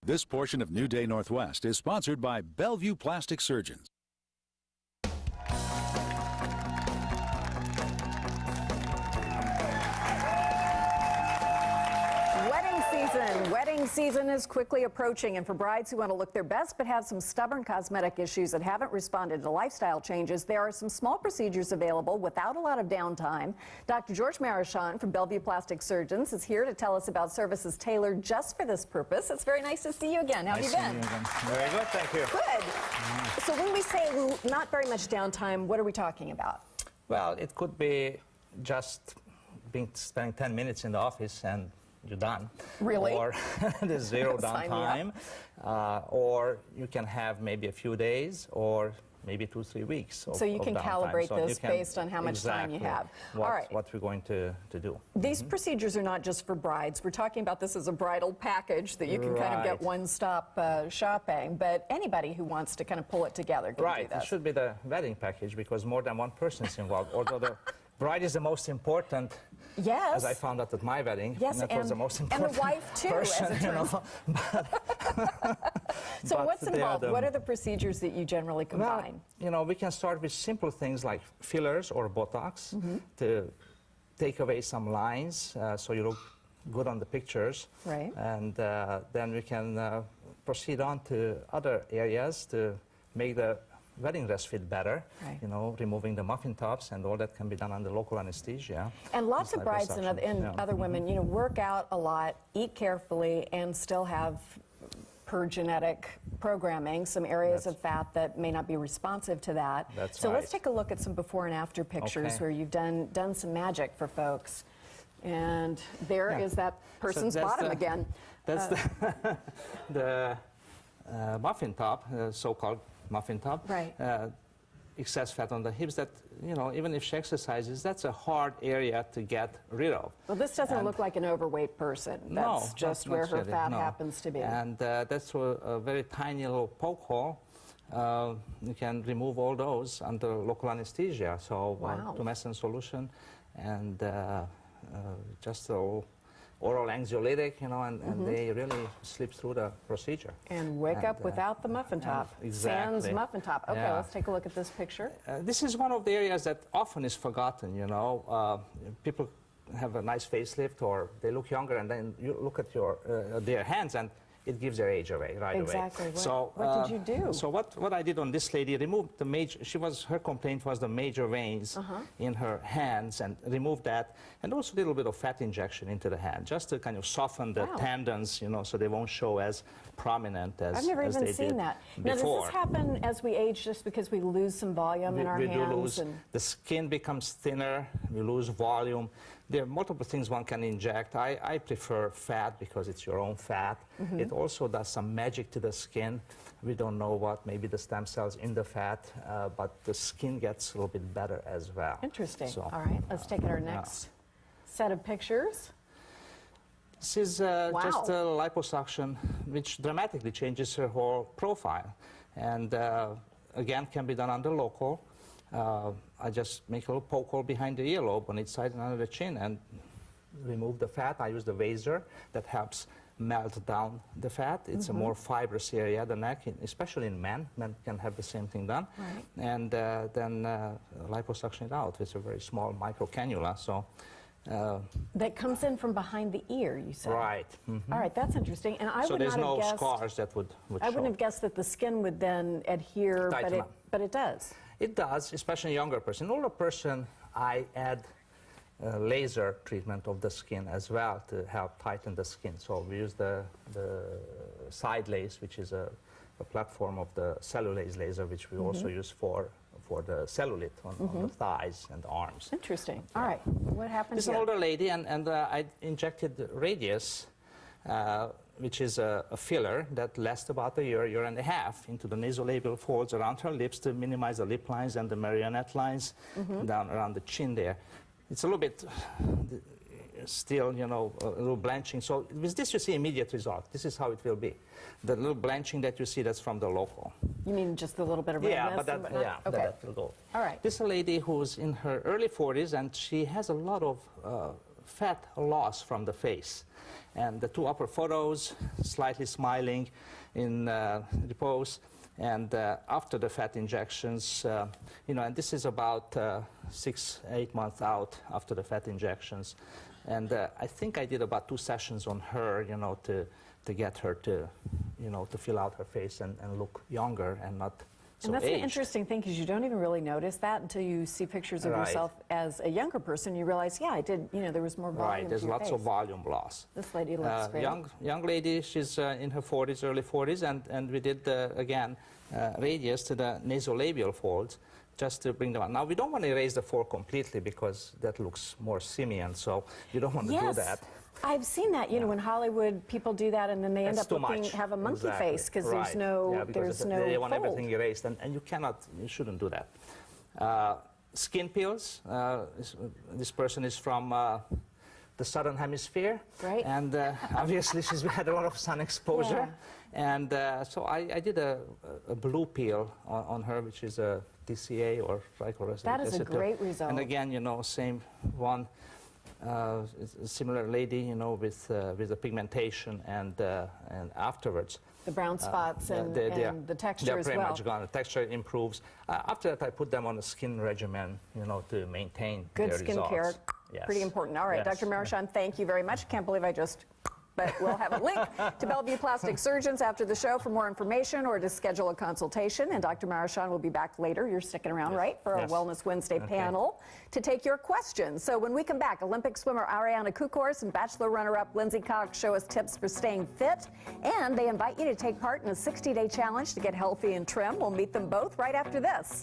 This portion of New Day Northwest is sponsored by Bellevue Plastic Surgeons. Wedding season is quickly approaching, and for brides who want to look their best but have some stubborn cosmetic issues that haven't responded to lifestyle changes, there are some small procedures available without a lot of downtime. Dr. George Marosan from Bellevue Plastic Surgeons is here to tell us about services tailored just for this purpose. It's very nice to see you again. How have you been? Very good, thank you. Good. So when we say not very much downtime, what are we talking about? Well, it could be just spending 10 minutes in the office and you're done. Really? Or there's zero downtime. Or you can have maybe a few days or maybe 2-3 weeks of, so you can calibrate so this based on how much time you have. All right. What we're going to do. These procedures are not just for brides. We're talking about this as a bridal package that you can kind of get one-stop shopping, but anybody who wants to kind of pull it together can do this. It should be the wedding package because more than one person is involved, although the bride is the most important. Yes. As I found out at my wedding. Yes, and that was the most important and the wife too, person, as it turns out. So what's involved? What are the procedures that you generally combine? Well, we can start with simple things like fillers or Botox to take away some lines so you look good on the pictures. Right. And then we can proceed on to other areas to make the wedding dress fit better, removing the muffin tops, and all that can be done under local anesthesia. And lots of brides and other women, work out a lot, eat carefully, and still have per genetic programming, some areas of fat that may not be responsive to that. That's Let's take a look at some before and after pictures where you've done some magic for folks. And there is that person's bottom again. That's the muffin top, so-called muffin top. Right. Excess fat on the hips that, even if she exercises, that's a hard area to get rid of. Well, this doesn't look like an overweight person. That's just where her fat happens to be. And that's through a very tiny little poke hole. You can remove all those under local anesthesia. So tumescent solution and just oral anxiolytic, and they really slip through the procedure. And wake up without the muffin top. Exactly. Sans muffin top. Okay, let's take a look at this picture. This is one of the areas that often is forgotten, People have a nice facelift or they look younger, and then you look at their hands and it gives their age away right away. Exactly. So what did you do? So what I did on this lady, removed the major. Her complaint was the major veins in her hands, and removed that, and also a little bit of fat injection into the hand, just to kind of soften the tendons, so they won't show as prominent as I've never even seen that. Now, does this happen as we age, just because we lose some volume in our hands? We do lose. The skin becomes thinner. We lose volume. There are multiple things one can inject. I prefer fat because it's your own fat. It also does some magic to the skin. We don't know what, maybe the stem cells in the fat, but the skin gets a little bit better as well. Interesting. So, all right, let's take our next set of pictures. This is just a liposuction, which dramatically changes her whole profile. And again, can be done under local. I just make a little poke hole behind the earlobe on each side and under the chin and remove the fat. I use the razor that helps melt down the fat. It's a more fibrous area, the neck, especially in men. Men can have the same thing done. Right. And then liposuction it out with a very small micro cannula. So, that comes in from behind the ear, you said? Right. All right, that's interesting. And I so would there's not have no guessed, scars that would I wouldn't have guessed that the skin would then adhere, but it does. It does, especially in a younger person. Older person, I add laser treatment of the skin as well to help tighten the skin. So we use the side lace, which is a platform of the cellulase laser, which we also use for the cellulite on the thighs and arms. Interesting. All right, what happened This is an older lady, and I injected Radius, which is a filler that lasts about a year and a half into the nasolabial folds around her lips to minimize the lip lines and the marionette lines down around the chin there. It's a little bit still, a little blanching. So with this, you see immediate result. This is how it will be. The little blanching that you see, that's from the local. You mean just a little bit of redness? Yeah, but that will go. All right. This is a lady who's in her early 40s, and she has a lot of fat loss from the face. And the two upper photos, slightly smiling in repose, and after the fat injections, you know, and this is about 6-8 months out after the fat injections. And I think I did about 2 sessions on her, you know, to get her to, you know, to fill out her face and look younger and not so And that's aged. the interesting thing, because you don't even really notice that until you see pictures of yourself as a younger person. You realize, yeah, I did, you know, there was more volume. Right, there's to your lots face. of volume loss. This lady looks great. Young lady, she's in her 40s, early 40s, and we did, again, radius to the nasolabial folds just to bring them out. Now, we don't want to erase the fold completely because that looks more simian, so you don't want to do that. I've seen that, you know, in Hollywood, people do that and then they end That's up looking, have a monkey face because there's no, there's no they want fold. everything erased, and you shouldn't do that. Skin peels. This person is from the southern hemisphere, right? And obviously she's had a lot of sun exposure, and so I did a blue peel on her, which is a TCA or trichloroacetic. That is a great result. And again, you know, same one. A similar lady, you know, with the pigmentation and afterwards. The brown spots and the texture they're as pretty well. much gone. The texture improves. After that, I put them on a skin regimen, you know, to maintain Good their skin results. care, Yes. pretty important. All right, Yes. Dr. Marosan, thank you very much. Can't believe I just... But we'll have a link to Bellevue Plastic Surgeons after the show for more information or to schedule a consultation. And Dr. Marosan will be back later. You're sticking around, right, for our Wellness Wednesday panel to take your questions. So when we come back, Olympic swimmer Ariana Kukors and Bachelor runner-up Lindsay Cox show us tips for staying fit. And they invite you to take part in a 60-day challenge to get healthy and trim. We'll meet them both right after this.